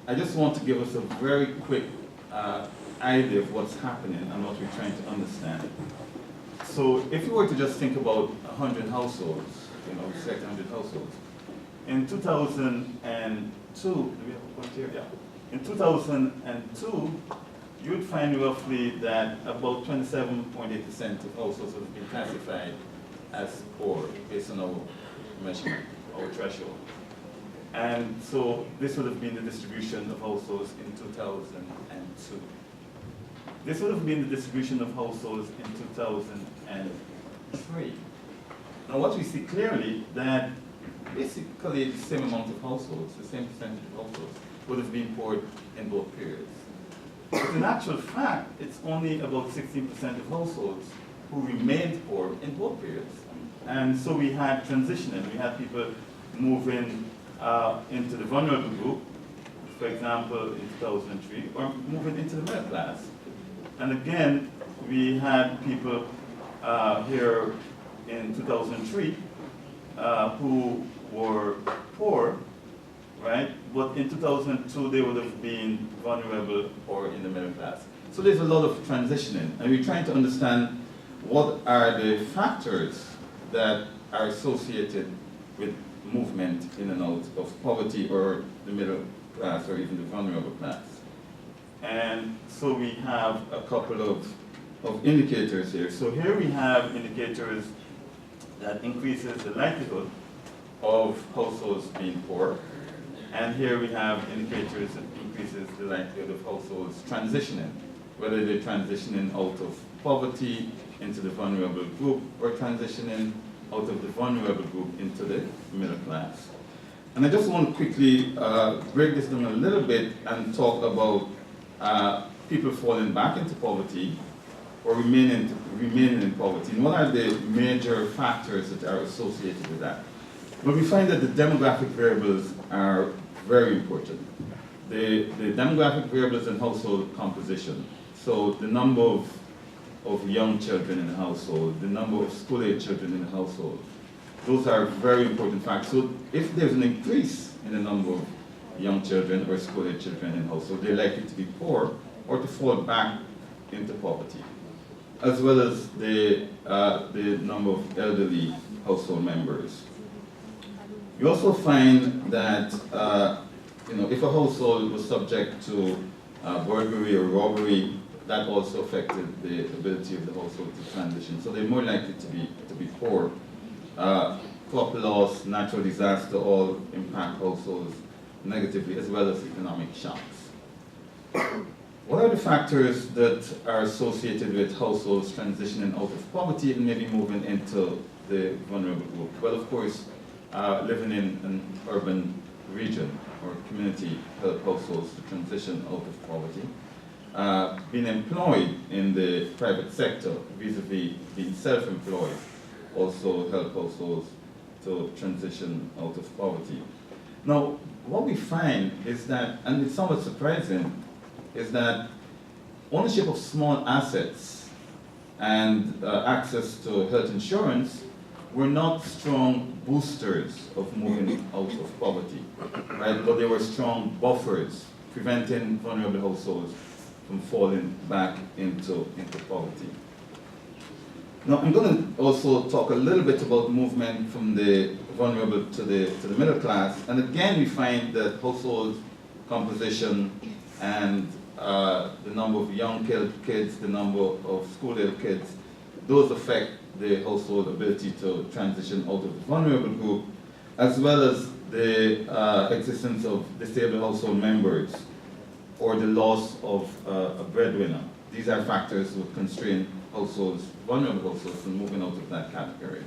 I just want to give us a very quick idea of what's happening and what we're trying to understand. So if you were to just think about 100 households, we select 100 households. In 2002, do we have a point here? Yeah. In 2002, you would find roughly that about 27.8% of households would have been classified as poor based on our measurement, our threshold. And so this would have been the distribution of households in 2002. This would have been the distribution of households in 2003. Now what we see clearly that basically the same amount of households, the same percentage of households, would have been poor in both periods. But in actual fact, it's only about 16% of households who remained poor in both periods. And so we had transitioning. We had people moving into the vulnerable group, for example, in 2003, or moving into the middle class. And again, we had people here in 2003 who were poor, right? But in 2002, they would have been vulnerable or in the middle class. So there's a lot of transitioning, and we're trying to understand what are the factors that are associated with movement in and out of poverty or the middle class or even the vulnerable class. And so we have a couple of indicators here. So here we have indicators that increases the likelihood of households being poor. And here we have indicators that increases the likelihood of households transitioning, whether they're transitioning out of poverty into the vulnerable group or transitioning out of the vulnerable group into the middle class. And I just want to quickly break this down a little bit and talk about people falling back into poverty or remaining in poverty. And what are the major factors that are associated with that? Well, we find that the demographic variables are very important. The demographic variables in household composition, so the number of young children in the household, the number of school-age children in the household, those are very important factors. So if there's an increase in the number of young children or school-age children in the household, they're likely to be poor or to fall back into poverty, as well as the number of elderly household members. You also find that if a household was subject to burglary or robbery, that also affected the ability of the household to transition. So they're more likely to be poor. Crop loss, natural disaster all impact households negatively, as well as economic shocks. What are the factors that are associated with households transitioning out of poverty and maybe moving into the vulnerable group? Well, of course, living in an urban region or community help households to transition out of poverty. Being employed in the private sector, vis-a-vis being self-employed, also help households to transition out of poverty. Now, what we find is that, and it's somewhat surprising, is that ownership of small assets and access to health insurance were not strong boosters of moving out of poverty, right? But they were strong buffers, preventing vulnerable households from falling back into poverty. Now, I'm going to also talk a little bit about movement from the vulnerable to the middle class. And again, we find that household composition and the number of young kids, the number of school-age kids, those affect the household ability to transition out of the vulnerable group, as well as the existence of disabled household members or the loss of a breadwinner. These are factors that would constrain households, vulnerable households, from moving out of that category.